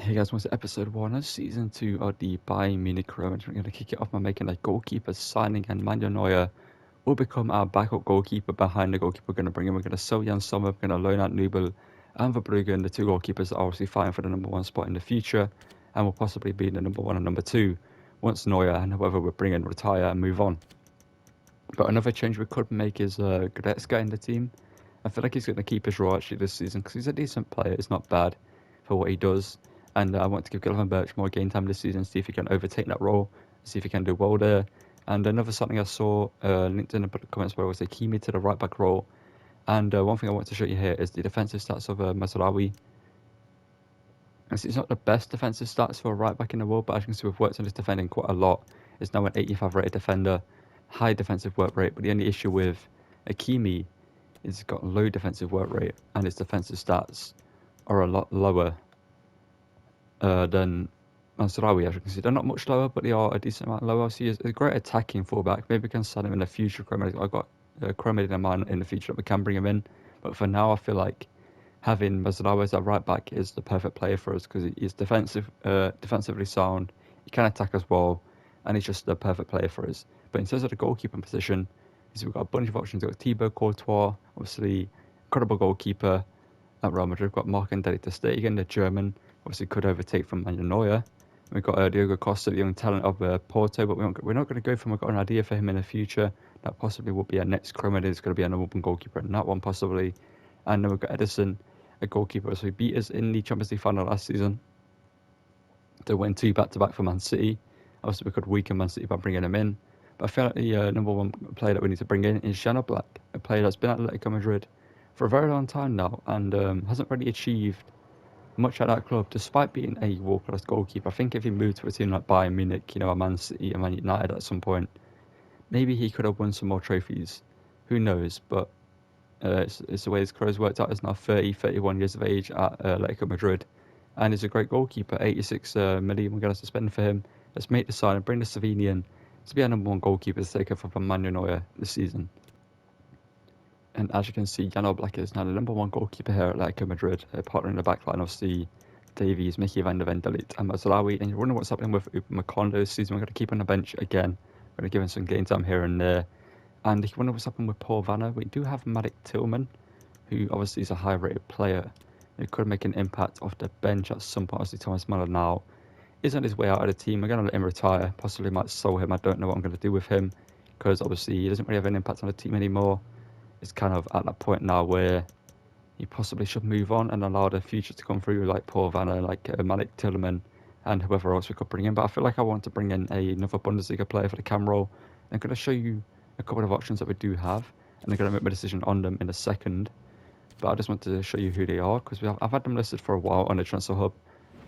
Hey guys, what's episode 1 of season 2 of the Bayern Munich Romans. We're going to kick it off by making a goalkeeper signing, and Manuel Neuer will become our backup goalkeeper behind the goalkeeper we're going to bring in. We're going to sell Jan Sommer, we're going to loan out Nubel and Verbruggen, the two goalkeepers are obviously fighting for the number 1 spot in the future and will possibly be the number 1 and number 2 once Neuer and whoever we bring in retire and move on. But another change we could make is Goretzka in the team. I feel like he's going to keep his role actually this season because he's a decent player. It's not bad for what he does. And I want to give Gillian Birch more game time this season, see if he can overtake that role, see if he can do well there. And another something I saw linked in the comments where was a Kimi to the right back role. And one thing I want to show you here is the defensive stats of Mazraoui. It's not the best defensive stats for a right back in the world, but as you can see, we've worked on his defending quite a lot. It's now an 85 rated defender, high defensive work rate, but the only issue with Akimi is he's got low defensive work rate and his defensive stats are a lot lower than Mazraoui, as you can see. They're not much lower, but they are a decent amount lower. So he's a great attacking fullback. Maybe we can sign him in the future. I've got Chromid in mind in the future that we can bring him in. But for now, I feel like having Mazraoui as a right back is the perfect player for us because he's defensively sound. He can attack as well, and he's just the perfect player for us. But in terms of the goalkeeping position, we've got a bunch of options. We've got Thibaut Courtois, obviously incredible goalkeeper at Real Madrid. We've got Marc-André ter Stegen, the German, obviously could overtake from Manuel Neuer. We've got Diogo Costa, the young talent of Porto, but we're not going to go for him. We've got an idea for him in the future. That possibly will be our next Chromid. Is going to be a number 1 goalkeeper in that one possibly. And then we've got Edison, a goalkeeper. So he beat us in the Champions League final last season to win 2 back-to-back for Man City. Obviously, we could weaken Man City by bringing him in. But I feel like the number 1 player that we need to bring in is Jan Oblak, a player that's been at Atletico Madrid for a very long time now and hasn't really achieved much at that club, despite being a world-class goalkeeper. I think if he moved to a team like Bayern Munich, a Man City, a Man United at some point, maybe he could have won some more trophies. Who knows? But it's the way his career's worked out. He's now 30, 31 years of age at Atletico Madrid, and he's a great goalkeeper. 86 million we're going to spend for him. Let's make the sign and bring the Slovenian to be our number 1 goalkeeper to take over from Manuel Neuer this season. And as you can see, Jan Oblak is now the number 1 goalkeeper here at Atletico Madrid, partner in the backline of Davies, Mickey van der Ven, Dalit, and Mazraoui. And you're wondering what's happening with Upamecano this season. We're going to keep him on the bench again. We're going to give him some game time here and there. And if you wonder what's happening with Paul Vanna, we do have Madik Tillman, who obviously is a high-rated player who could make an impact off the bench at some point. Obviously, Thomas Muller now is on his way out of the team. We're going to let him retire. Possibly might sell him. I don't know what I'm going to do with him because obviously he doesn't really have an impact on the team anymore. It's kind of at that point now where he possibly should move on and allow the future to come through, like Paul Vanna, like Malik Tillman, and whoever else we could bring in. But I feel like I want to bring in another Bundesliga player for the cam role. I'm going to show you a couple of options that we do have, and I'm going to make my decision on them in a second. But I just want to show you who they are because I've had them listed for a while on the Transfer Hub,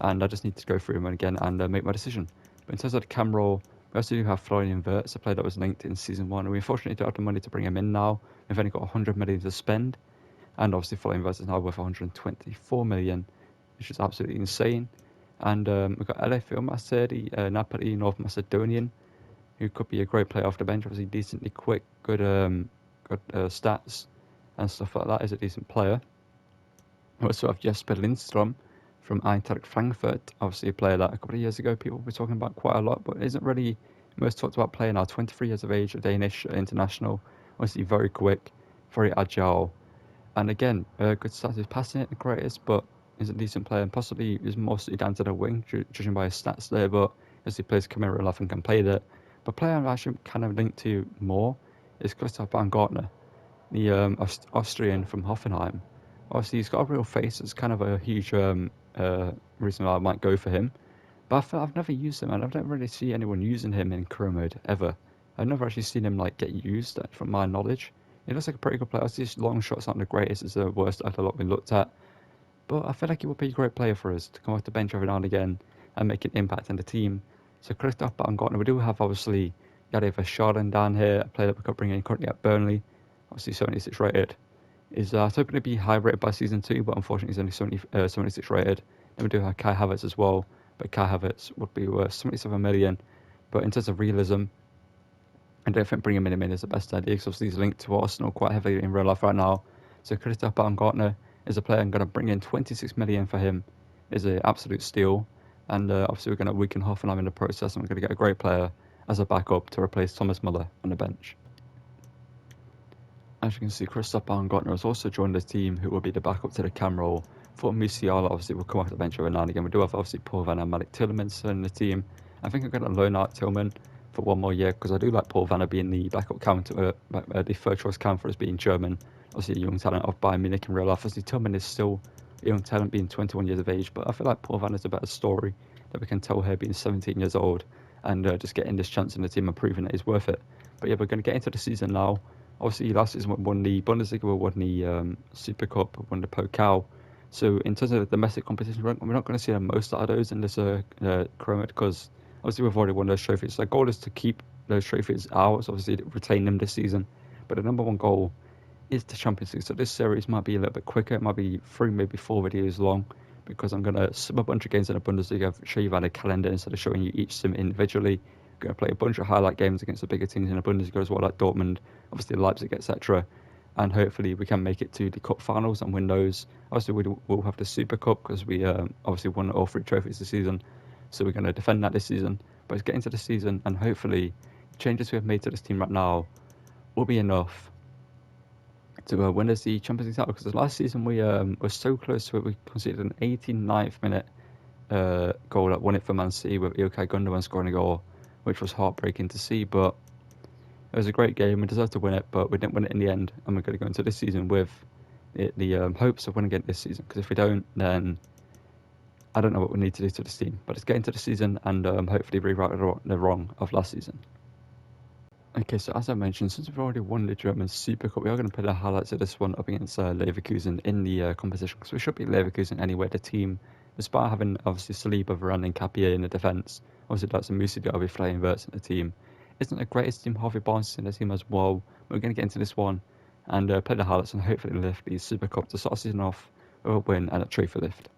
and I just need to go through them again and make my decision. But in terms of the cam role, we also do have Florian Wirtz, a player that was linked in Season 1, and we unfortunately don't have the money to bring him in now. We've only got 100 million to spend, and obviously Florian Wirtz is now worth 124 million, which is absolutely insane. And we've got Elefil Maseri, Napoli, North Macedonian, who could be a great player off the bench, obviously decently quick, good stats and stuff like that, is a decent player. We also have Jesper Lindstrom from Eintracht Frankfurt, obviously a player that a couple of years ago people were talking about quite a lot, but isn't really most talked about player now. 23 years of age, a Danish international, obviously very quick, very agile, and again, good stats. His passing it the greatest, but is a decent player, and possibly is mostly down to the wing, judging by his stats there, but as he plays Camaro enough and can play that. But player I'm actually kind of linked to more is Christoph Baumgartner, the Austrian from Hoffenheim. Obviously, he's got a real face. It's kind of a huge reason why I might go for him. But I feel I've never used him, and I don't really see anyone using him in career mode ever. I've never actually seen him get used, from my knowledge. He looks like a pretty good player. His long shots aren't the greatest. It's the worst I've been looked at. But I feel like he would be a great player for us to come off the bench every now and again and make an impact on the team. So Christoph Baumgartner, we do have obviously Yade Verschaden down here, a player that we could bring in currently at Burnley, obviously 76 rated. Is hoping to be high rated by season 2, but unfortunately he's only 76 rated. Then we do have Kai Havertz as well, but Kai Havertz would be worth 77 million. But in terms of realism, I don't think bringing him in is the best idea because obviously he's linked to Arsenal quite heavily in real life right now. So Christoph Baumgartner is a player I'm going to bring in 26 million for him is an absolute steal. And obviously we're going to weaken Hoffenheim in the process, and we're going to get a great player as a backup to replace Thomas Muller on the bench. As you can see, Christoph Baumgartner has also joined the team, who will be the backup to the cam role. For Musiala, obviously, will come off the bench every now and again. We do have, obviously, Paul Van and Malik Tillman in the team. I think I'm going to loan out Tillman for one more year, because I do like Paul Van being the backup counter, the third choice counter as being German. Obviously, a young talent of Bayern Munich in real life. Obviously, Tillman is still a young talent, being 21 years of age, but I feel like Paul Van is a better story that we can tell here, being 17 years old, and just getting this chance in the team and proving that he's worth it. But yeah, we're going to get into the season now. Obviously, last season we won the Bundesliga, we won the Super Cup, we won the Pokal. So in terms of domestic competition, we're not going to see the most out of those in this Chroma, because obviously we've already won those trophies. So the goal is to keep those trophies ours, obviously retain them this season. But the number one goal is the Champions League. So this series might be a little bit quicker. It might be 3, maybe 4 videos long, because I'm going to sum a bunch of games in the Bundesliga, show you around a calendar instead of showing you each sim individually. Going to play a bunch of highlight games against the bigger teams in the Bundesliga as well, like Dortmund, obviously Leipzig, etc. And hopefully we can make it to the cup finals and win those. Obviously we'll have the Super Cup, because we obviously won all 3 trophies this season, so we're going to defend that this season. But it's getting to the season, and hopefully the changes we have made to this team right now will be enough to win us the Champions League title. Because last season we were so close to it. We conceded an 89th minute goal that won it for Man City, with Ilkay Gundogan scoring a goal, which was heartbreaking to see. But it was a great game. We deserved to win it, but we didn't win it in the end. And we're going to go into this season with the hopes of winning it this season. Because if we don't, then I don't know what we need to do to this team. But let's get into the season and hopefully rewrite the wrong of last season. Okay, so as I mentioned, since we've already won the German Super Cup, we are going to put the highlights of this one up against Leverkusen in the competition. Because we should beat Leverkusen anyway. The team, despite having obviously Saliba, Varane and Cappier in the defence, obviously that's a Musi Derby flying verts in the team. Isn't the greatest team. Harvey Barnes is in the team as well. We're going to get into this one and play the highlights and hopefully lift the Super Cup to start the season off with a win and a trophy lift.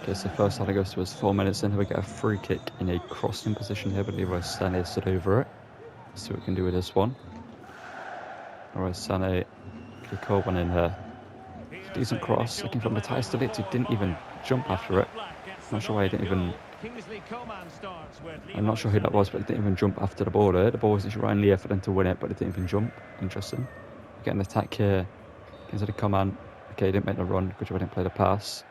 Okay, so first highlight goes to us 4 minutes in. We get a free kick in a crossing position here, but Leroy Sané stood over it. Let's see what we can do with this one. Leroy Sané, kick one in here. Decent cross, looking for Matthias de Ligt, who didn't even jump after it. Not sure why he didn't even... I'm not sure who that was, but he didn't even jump after the ball there. The ball was just right in the air for them to win it, but they didn't even jump. Interesting. Getting an attack here. Into the command. Okay, he didn't make the run because I didn't play the pass.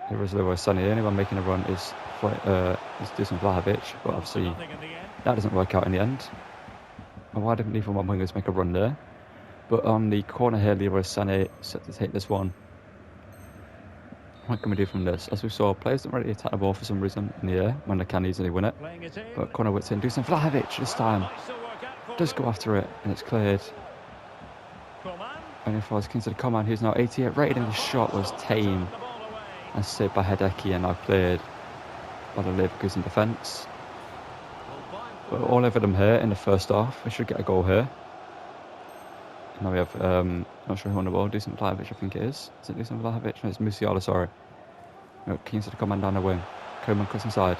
There was Leroy Sané. The only one making a run is Dusan Vlahovic, but obviously that doesn't work out in the end. And why didn't either one wingers make a run there? But on the corner here, Leroy Sané set to take this one. What can we do from this? As we saw, players don't really attack the ball for some reason in the air when they can easily win it. But corner whips in. Dusan Vlahovic this time does go after it, and it's cleared. And if I was considered Coman, who's now 88 rated, and his shot was tame and saved by Hideki, and now cleared by the Leverkusen defence. We're all over them here in the first half. We should get a goal here. Now we have, not sure who on the ball, Dusan Vlahovic I think it is. Is it Dusan Vlahovic? No, it's Musiala, sorry. No, Keen to Coman down the wing. Coman cuts inside.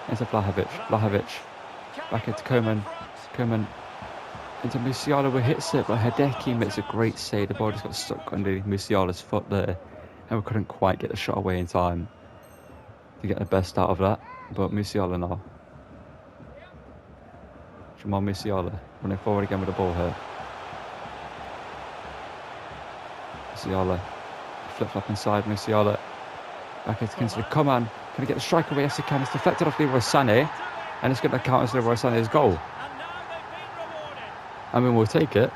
Into Vlahovic. Vlahovic. Back into Coman. Coman into Musiala, who hits it, but Hideki makes a great save. The ball just got stuck under Musiala's foot there, and we couldn't quite get the shot away in time to get the best out of that. But Musiala now. Jamal Musiala running forward again with the ball here. Musiala, flip-flop inside, Musiala, back into the Coman, can he get the strike away? Yes he can, it's deflected off Leroy Sané, and it's going to count as Leroy Sané's goal. I mean, we'll take it.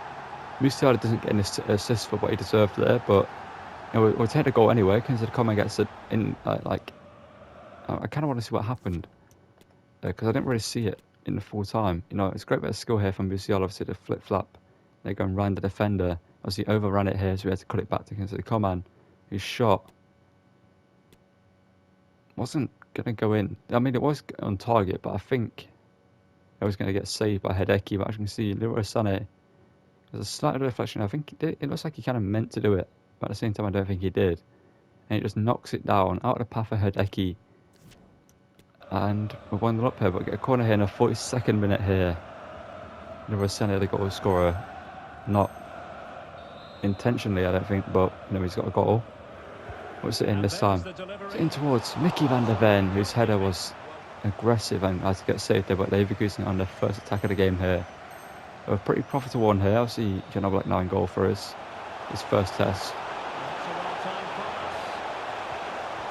Musiala doesn't get an assist for what he deserved there, but you know, we'll take the goal anyway, because the Coman gets it in, I kind of want to see what happened, because I didn't really see it in the full time. You know, it's a great bit of skill here from Musiala, obviously the flip-flap, they go and round the defender. Obviously overran it here, so we had to cut it back to the Coman, whose shot wasn't going to go in. I mean, it was on target, but I think it was going to get saved by Hideki. But as you can see, Leroy Sané, there's a slight deflection. I think it looks like he kind of meant to do it, but at the same time, I don't think he did. And he just knocks it down out of the path of Hideki. And we're 1-0 up here, but we get a corner here in the 42nd minute here. Leroy Sané, the goal scorer, not intentionally, I don't think, but you know, he's got a goal. What's it in this time? It's in towards Mickey van der Ven, whose header was aggressive and had to get saved there, but Leverkusen on the first attack of the game here. A pretty profitable one here. Obviously, Jan Oblak now in goal for his first test.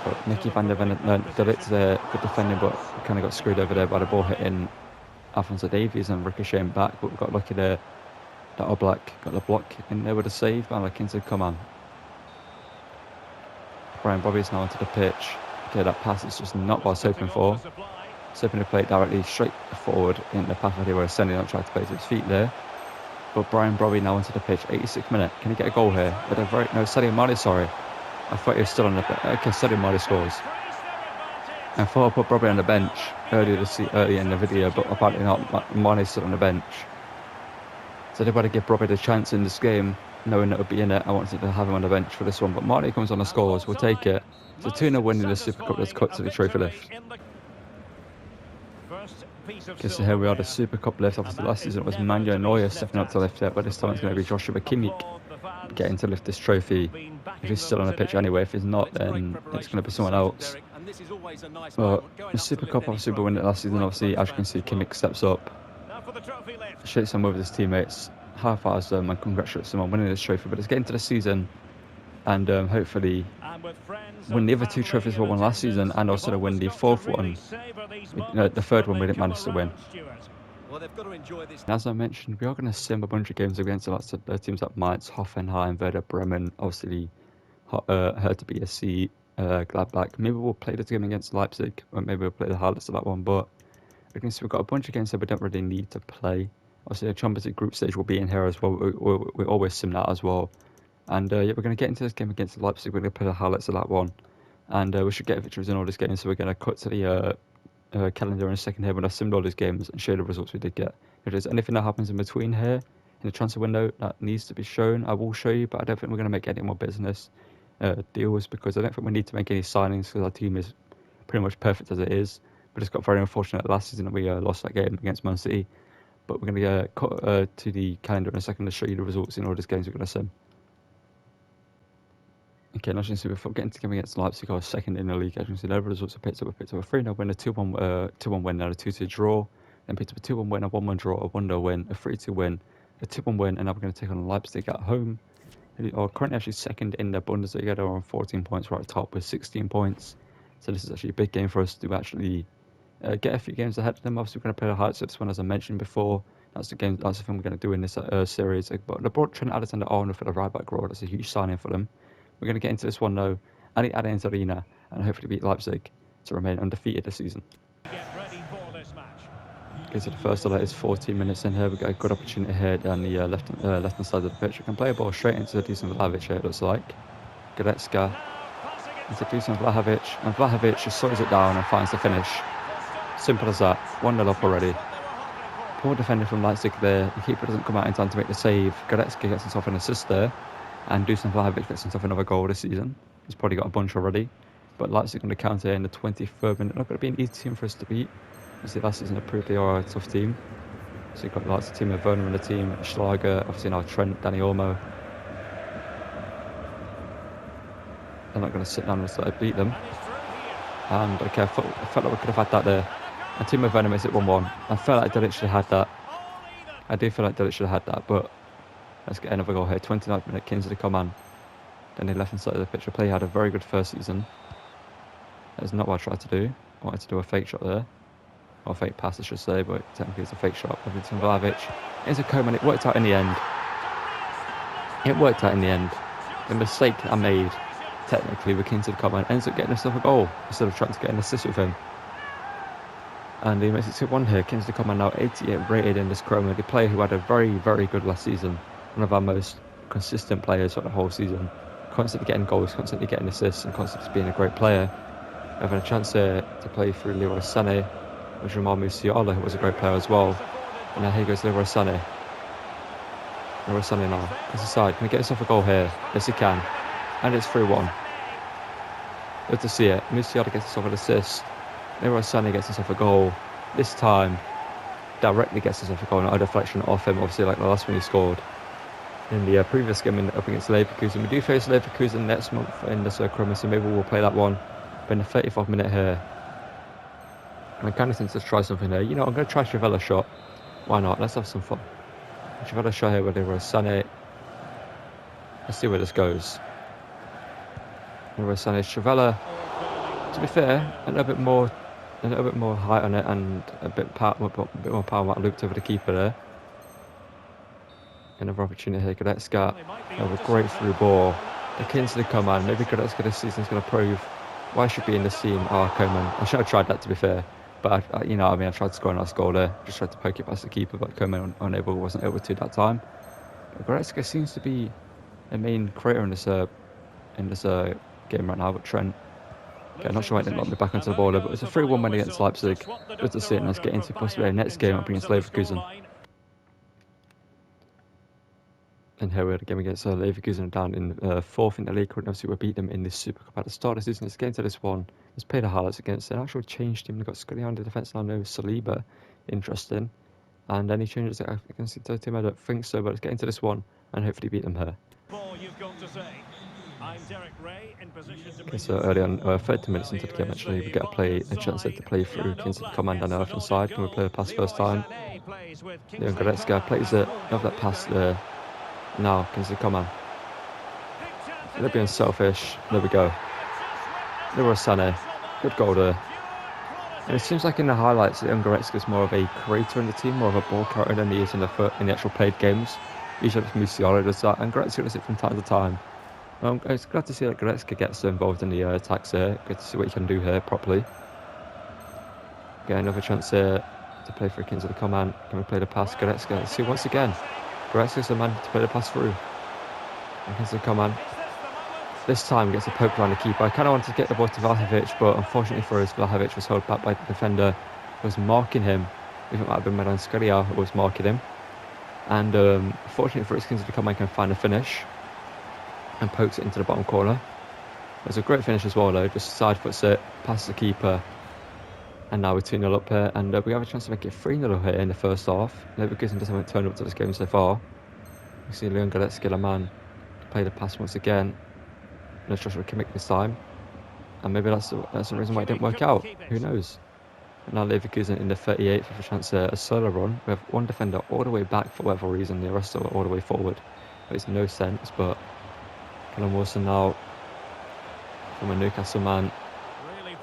But Mickey van der Ven did it there, good defending, but kind of got screwed over there by the ball hitting Alphonso Davies and ricocheting back. But we got lucky there that Oblak got the block in there with a save, and like into come on. Brian Bobby's now onto the pitch. Okay, that pass is just not what I was hoping for. It's hoping to play it directly straight forward in the path where Sendy not tried to play to his feet there. But Brian Bobby now onto the pitch, 86th minute. Can he get a goal here? With a very Sadio Mane, sorry. I thought he was still on the bench. Okay, Sadio Mane scores. I thought I put Bobby on the bench earlier in the video, but apparently not. Mane's still on the bench. So they better give Bobby the chance in this game, knowing that it would be in it. I wanted to have him on the bench for this one, but Mane comes on the scores. We'll take it. It's a 2-0 win in the Super Cup that's cut to the trophy lift. Okay, so here we are, the Super Cup lift. Obviously last season it was Manuel Neuer stepping up to lift it, but this time it's going to be Joshua Kimmich getting to lift this trophy. If he's still on the pitch anyway, if he's not, then it's going to be someone else. But the Super Cup, obviously we won it last season. Obviously, as you can see, Kimmich steps up, shakes hands with his teammates, high-fives them and congratulates them on winning this trophy. But it's getting to the season, and hopefully win the other two trophies we won last season, and also to win the fourth one. The third one we didn't manage to win. As I mentioned, we are going to sim a bunch of games against lots of teams like Mainz, Hoffenheim, Werder Bremen, obviously Hertha BSC, Gladbach. Maybe we'll play this game against Leipzig, or maybe we'll play the highlights of that one. But against we've got a bunch of games that we don't really need to play. Obviously, the Champions League group stage will be in here as well. We always sim that as well. And yeah, we're going to get into this game against Leipzig. We're going to play the highlights of that one, and we should get victories in all these games. So we're going to cut to the calendar in a second here when I simmed all these games and show the results we did get. If there's anything that happens in between here in the transfer window that needs to be shown, I will show you, but I don't think we're going to make any more business deals, because I don't think we need to make any signings, because our team is pretty much perfect as it is. But it's got very unfortunate last season that we lost that game against Man City. But we're going to cut to the calendar in a second to show you the results in all these games we're going to sim. Okay, now as you can see, before getting to the game against Leipzig, I was second in the league. As you can see, the results I picked up. I picked up a 3-0 win, a 2-1 win, and a 2-2 draw. Then picked up a 2-1 win, a 1-1 draw, a 1-0 win, a 3-2 win, a 2-1 win, and now we're going to take on Leipzig at home. They are currently actually second in the Bundesliga. They're on 14 points right at the top with 16 points. So this is actually a big game for us to actually get a few games ahead of them. Obviously, we're going to play the highlights of this one, as I mentioned before. That's the thing we're going to do in this series. But they brought Trent Alexander-Arnold for the right back role. That's a huge signing for them. We're going to get into this one though, and at Allianz Arena, and hopefully beat Leipzig to remain undefeated this season. Okay, so the first highlight is 14 minutes in here. We've got a good opportunity here down the left-hand side of the pitch. We can play a ball straight into Dusan Vlahovic here, it looks like. Goretzka into Dusan Vlahovic, and Vlahovic just slows it down and finds the finish. Simple as that. 1-0 up already. Poor defender from Leipzig there. The keeper doesn't come out in time to make the save. Goretzka gets himself an assist there. And Dusan Vlahovic gets himself another goal this season. He's probably got a bunch already. But Leipzig going to counter in the 23rd minute. Not going to be an easy team for us to beat. Obviously last season proved they are a tough team. So you've got lots of team of Werner in the team, Schlager, obviously now Trent, Dani Olmo. They're not going to sit down and start to beat them. And okay, I felt like we could have had that there. And Timo Werner makes it 1-1. I felt like Delic should have had that. I do feel like Delic should have had that, but let's get another goal here. 29th minute, Kingsley Coman. Then the left-hand side of the pitch. Play had a very good first season. That's not what I tried to do. I wanted to do a fake shot there. Or a fake pass, I should say, but technically it's a fake shot. Everton Vlahovic. Here's a Coman. It worked out in the end. The mistake I made, technically, with Kingsley Coman, ends up getting himself a goal instead of trying to get an assist with him. And he makes it 2-1 here. Kingsley Coman now 88 rated in this Chroma. The player who had a very, very good last season. One of our most consistent players for the whole season. Constantly getting goals, constantly getting assists, and constantly being a great player. Having a chance here to play through Leroy Sané, with Jamal Musiala, who was a great player as well. And now here goes Leroy Sané. Leroy Sané now. Gets aside. Can he get himself a goal here? Yes, he can. And it's 3-1. Good to see it. Musiala gets himself an assist. Leroy Sané gets himself a goal. This time, directly gets himself a goal, not a deflection off him, obviously, like the last one he scored. in the previous game up against Leverkusen. We do face Leverkusen next month in the Circle, so maybe we'll play that one. But in the 34th minute here, I kind of think to try something here. You know, I'm going to try Trivella's shot. Why not? Let's have some fun. Trivella's shot here with Leroy Sané. Let's see where this goes. Leroy Sané, Trivella. To be fair, a little bit more height on it and a bit more power. I looked over the keeper there. Another opportunity here. Goretzka. A great through ball. The Kingsley command. Maybe Goretzka this season is going to prove why I should be in this team. Oh, Coman. I should have tried that, to be fair. But, you know, I mean, I tried to score a nice goal there. Just tried to poke it past the keeper, but Coman wasn't able to that time. But Goretzka seems to be a main creator in this game right now. But Trent, okay, I'm not sure why he didn't lock me back onto the ball there, but it's a 3-1 win against Leipzig. Good to see it, and let's get into possibly the next game up against Leverkusen. And here we're at the game against Leverkusen down in 4th in the league. Obviously, we beat them in this Super Cup at the start of the season. Let's get into this one. Let's play the highlights against an actual change team. They've got Scully on the defence now, no Saliba. Interesting. And any changes against the team? I don't think so, but let's get into this one and hopefully beat them here. Okay, so early on, 30 minutes into the game, actually, we get a chance to play through Kingsley Coman down the left-hand side. Can we play the pass first time? Leon Goretzka plays it. Love that pass there. Now, Kingsley Coman. They're being selfish. There we go. Leroy Sané. Good goal there. And it seems like in the highlights that Goretzka is more of a creator in the team, more of a ball carrier than he is in the actual played games. Usually it's Musiala does that, and Goretzka does it from time to time. It's glad to see that Goretzka gets involved in the attacks here. Good to see what he can do here properly. Get another chance here to play for Kingsley Coman. Can we play the pass? Goretzka. Let's see once again. Goretzka's the man to play the pass through. And Kingsley Coman. This time gets a poke around the keeper. I kind of wanted to get the ball to Vlahovic, but unfortunately for us, Vlahovic was held back by the defender who was marking him. I think it might have been Milan Skriniar who was marking him. And fortunately for us, Kingsley Coman can find a finish and pokes it into the bottom corner. It was a great finish as well, though. Just side foots it, past the keeper, and now we're 2-0 up here. And we have a chance to make it 3-0 here in the first half. Leverkusen just haven't turned up to this game so far. We see Leon Goretzka, the man, play the pass once again. No Joshua Kimmich this time, and maybe that's the reason why it didn't work out. Who knows? And now Leverkusen in the 38th with a chance a solo run. We have one defender all the way back for whatever reason. The rest are all the way forward. Makes no sense, but Callum Wilson now from a Newcastle man.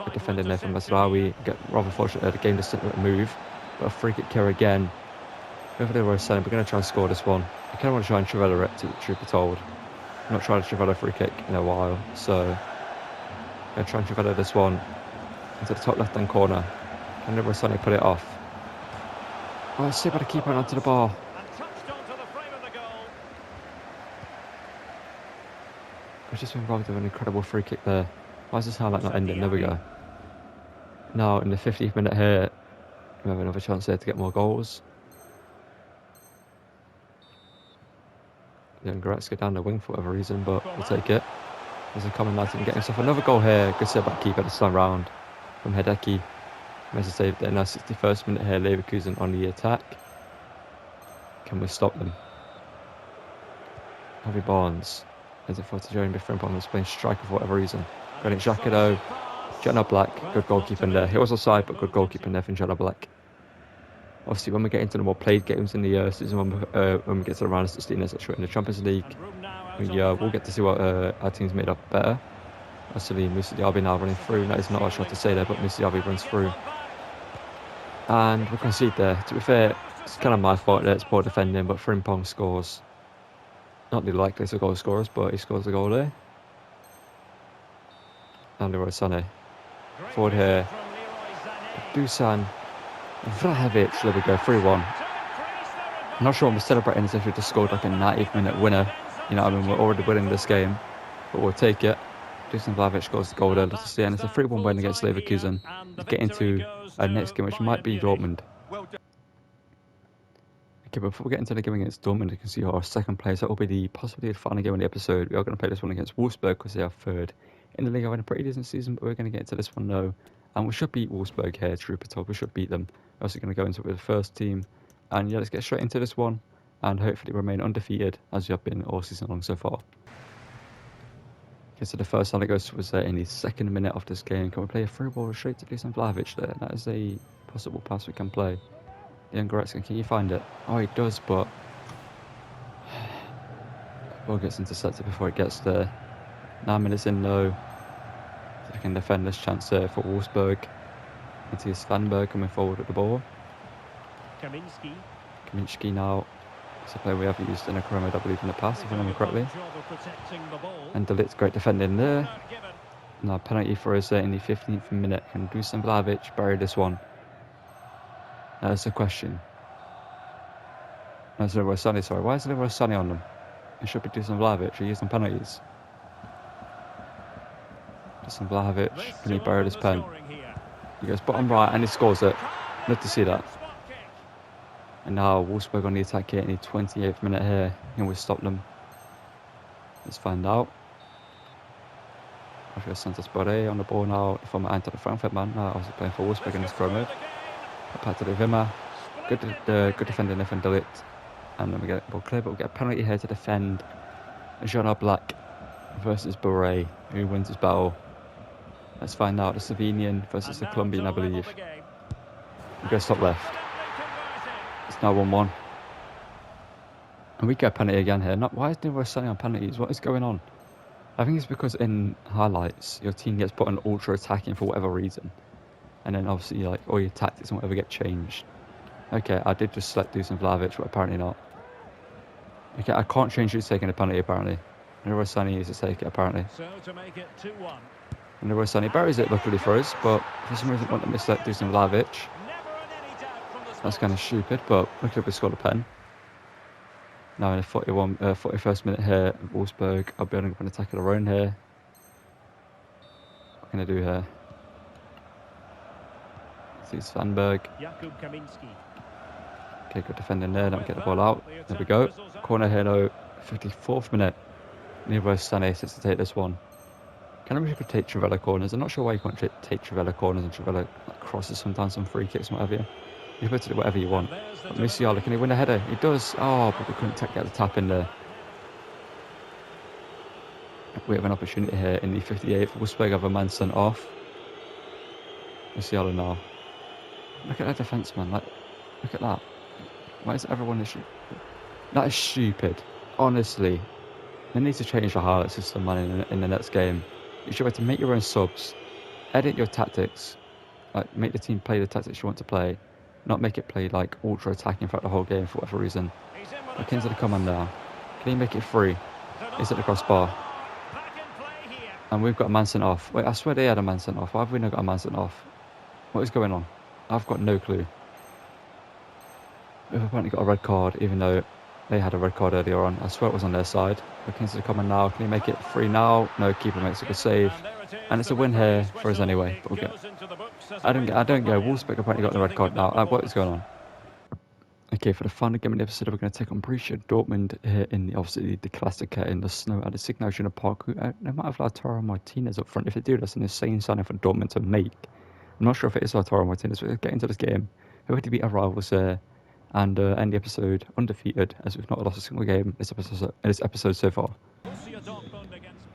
Good defender there from Masraoui. Get rather fortunate the game just didn't move, but a free kick here again. Over there, we're going to try and score this one. I kind of want to try and Trivella it, to the truth be told. I'm not trying to Trivella free kick in a while, so I'm going to try and Trivella this one into the top left hand corner. And Leroy Sané put it off. Oh, it's saved by the keeper and onto the bar. I've just been involved with an incredible free kick there. Why is this highlight not ending? There we go. Now, in the 50th minute here, we have another chance here to get more goals. Then Goretzka down the wing for whatever reason, but we'll take it. There's a common lad and get himself another goal here. Good save by the keeper this time round from Hideki. Makes a save there. Now 61st minute here, Leverkusen on the attack. Can we stop them? Harvey Barnes. As it for to Jeremy Frimpong was playing striker for whatever reason. Granit Xhaka though. Jenna Black, good goalkeeping there. He was offside, but good goalkeeping there from Jenna Black. Obviously, when we get into the more played games in the season, when we get to the round of 16, in the Champions League, we'll get to see what our team's made up better. Obviously, Moussa Diaby now running through. That is not what I tried to say there, but Moussa Diaby runs through. And we concede there. To be fair, it's kind of my fault there. It's poor defending, but Frimpong scores. Not the likeliest of goal scorers, but he scores a goal there. And Leroy Sané. Forward here. Dusan. Vlahovic, there we go, 3-1. I'm not sure I'm celebrating as if we just scored like a 90th minute winner. You know what I mean? We're already winning this game, but we'll take it. Dusan Vlahovic scores the goal there, let's see, and it's a 3-1 win against Leverkusen. To get into our next game, which might be Dortmund. Okay, before we get into the game against Dortmund, you can see our second place. That will be possibly the final game of the episode. We are going to play this one against Wolfsburg because they are third in the league. I've had a pretty decent season, but we're going to get into this one now. And we should beat Wolfsburg here, truth be told. We should beat them. We're also going to go into it with the first team. And yeah, let's get straight into this one. and hopefully remain undefeated as we have been all season long so far. Okay, so the first time it goes was in the 2nd minute of this game. Can we play a through ball straight to Dusan Vlahovic there? That is a possible pass we can play. Jan Goretzka, can you find it? Oh, he does, but ball gets intercepted before it gets there. 9 minutes in though. If we can defend this chance there for Wolfsburg. Into Svanberg coming forward with the ball. Kaminski now. It's a player we have used in a Chromate, I believe, in the past, if I remember correctly. And Delit's great defending there. Now penalty for us in the 15th minute. Can Dusan Vlahovic bury this one? That's the question. That's Leroy Sané, sorry. Why is Leroy Sané on them? It should be Dusan Vlahovic. We're using penalties. Dusan Vlahovic, can he bury this pen? He goes bottom right and he scores it. Love to see that. And now Wolfsburg on the attack here in the 28th minute here. Can we stop them? Let's find out. Rafael Santos Boré on the ball now. The former Eintracht Frankfurt man. Obviously playing for Wolfsburg in this Chrome mode. Patrick Wimmer. Good defending there from Delit. And then we get ball clear, but we get a penalty here to defend. Jean Black versus Boré, who wins this battle. Let's find out. The Slovenian versus the Colombian, I believe. We go top left. It's now 1-1. And we get a penalty again here. Why is Leroy Sané on penalties? What is going on? I think it's because in highlights, your team gets put on ultra attacking for whatever reason. And then obviously, like, all your tactics and whatever get changed. Okay, I did just select Dusan Vlahovic, but apparently not. Okay, I can't change who's taking a penalty, apparently. Leroy Sané needs to take it, apparently. So to make it 2-1. And Leroy Sané buries it, luckily for us, but for some reason, I want to select Dusan Vlahovic. That's kind of stupid, but luckily we scored a pen. Now in the 41st minute here, Wolfsburg are building up an attack of their own here. What can I do here? See Svanberg. Okay, good defending there. Don't get the ball out. There we go. Corner here now. 54th minute. Leroy Sané sits to take this one. Can I wish you could take trbele corners? I'm not sure why you can't take trbele corners and trbele crosses sometimes on free kicks and whatever. You're able to do whatever you want. But Musiala, can he win a header? He does. Oh, but we couldn't get the tap in there. We have an opportunity here in the 58th. Wolfsburg have a man sent off. Musiala now. Look at that defence, man. Like, look at that. Why is everyone issue? That is stupid. Honestly. They need to change the highlight system, man, in the next game. You should be able to make your own subs. Edit your tactics. Like, make the team play the tactics you want to play. Not make it play like ultra attacking throughout the whole game for whatever reason. Look into the command now. Can he make it free? Is it the crossbar? And we've got a man sent off. Wait, I swear they had a man sent off. Why have we not got a man sent off? What is going on? I've got no clue. We've apparently got a red card, even though they had a red card earlier on. I swear it was on their side. Look into the command now. Can he make it free now? No, keeper makes a good save. And it's a win here for us anyway. But we'll get... I don't go. Wolfsburg apparently got the red card now. What is going on? Okay, for the final game of the episode, we're going to take on Borussia Dortmund here in the, obviously, the Klassiker in the snow at the Signal Iduna Park. They might have Lautaro Martinez up front. If they do, that's an insane signing for Dortmund to make. I'm not sure if it is Lautaro Martinez, but let's get into this game. We're going to beat our rivals there and end the episode undefeated, as we've not lost a single game this episode so far.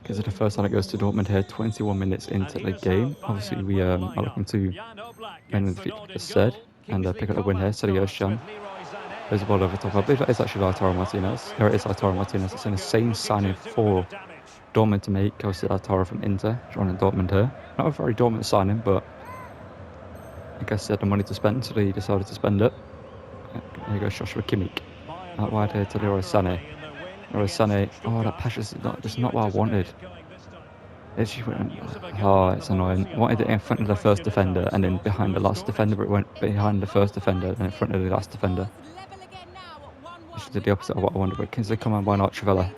Because it's the first time it goes to Dortmund here, 21 minutes into the game. Obviously, we are looking to end the defeat, like I said, and pick up the win here. Sergio Shan. There's a ball over top. I believe that is actually Lautaro Martinez. Here it is, Lautaro Martinez. It's an insane signing for Dortmund to make. Obviously, Lautaro from Inter, joining Dortmund here. Not a very Dortmund signing, but I guess they had the money to spend, so they decided to spend it. There goes Joshua Kimmich. Out wide here to Leroy Sané. Leroy Sané. Oh, that pass is not what I wanted. It's annoying. I wanted it in front of the first defender and then behind the last defender, but it went behind the first defender and in front of the last defender. Which is the opposite of what I wanted. But Kingsley, come on, why not Travella?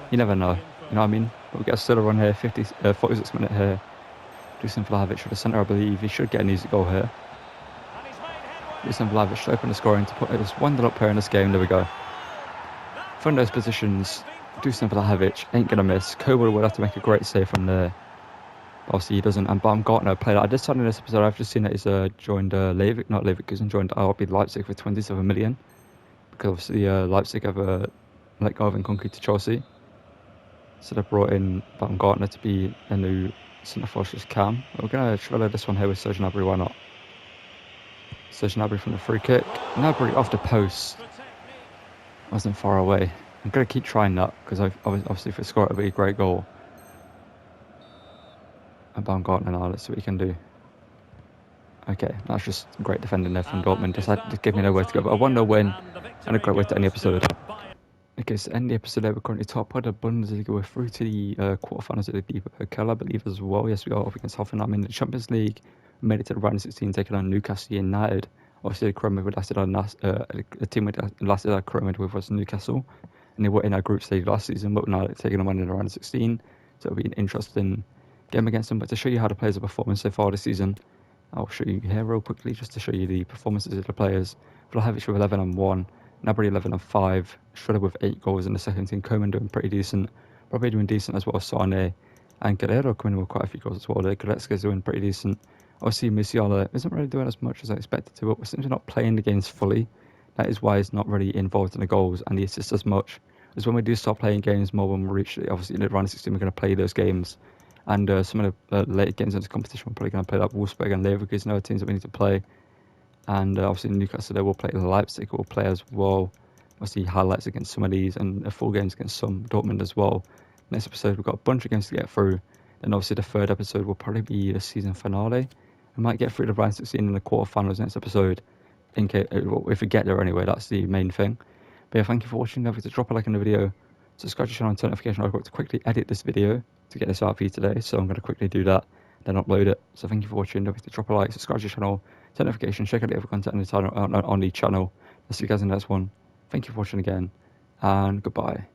You never know. You know what I mean? But we get a still run here, 46 minute here. Dusan Vlahovic for the centre, I believe. He should get an easy goal here. Dusan Vlahovic should open the scoring to put it as 1-0 up here in this game. There we go. From those positions, Dusan Vlahovic ain't going to miss. Koval would have to make a great save from there. Obviously, he doesn't. And Baumgartner played. I just saw in this episode, I've just seen that he's joined Leverkusen, joined RB Leipzig for 27 million. because obviously Leipzig have let go of Nkunku to Chelsea. So they've brought in Baumgartner to be a new centre forward cam. We're going to trailer this one here with Serge Gnabry, why not? Serge Gnabry from the free kick. Gnabry off the post. Wasn't far away. I'm going to keep trying that because obviously if we score it'll be a great goal. And Baumgartner now, let's see what he can do. Okay, that's just great defending there from Dortmund. Just give me nowhere to go. But a 1-0 win and a great way to end the episode. Okay, so end the episode there. We're currently top of the Bundesliga. We're through to the quarterfinals of the DFB, I believe, as well. Yes, we are up against Hoffenheim in the Champions League. We made it to the round of 16, taking on Newcastle United. Obviously, the team that lasted our Cromwell with was Newcastle, and they were in our group stage last season, but now they're taking them on in the round of 16. So it'll be an interesting game against them. But to show you how the players are performing so far this season, I'll show you here real quickly just to show you the performances of the players. Vlahovic with 11 and 1. Gnabry 11 and 5, Schroeder with 8 goals in the second team, Coman doing pretty decent, probably doing decent as well, Sane and Guerrero coming in with quite a few goals as well. Goretzka's doing pretty decent. Obviously Musiala isn't really doing as much as I expected to, but we're simply not playing the games fully. That is why he's not really involved in the goals and the assists as much. As when we do start playing games more, when we reach obviously in the round of 16, we're going to play those games. And some of the later games in this competition, we're probably going to play like Wolfsburg and Leverkusen, other teams that we need to play. And obviously Newcastle, they will play Leipzig, will play as well. Obviously highlights against some of these and full games against some, Dortmund as well. Next episode, we've got a bunch of games to get through. Then obviously the third episode will probably be the season finale. We might get through the round of 16 in the quarterfinals next episode. If we get there anyway, that's the main thing. But yeah, thank you for watching. Don't forget to drop a like on the video. Subscribe to the channel and turn notification. I've got to quickly edit this video to get this out for you today. So I'm going to quickly do that, then upload it. So thank you for watching. Don't forget to drop a like, subscribe to the channel, turn notifications, check out the other content on the channel. I'll see you guys in the next one. Thank you for watching again, and goodbye.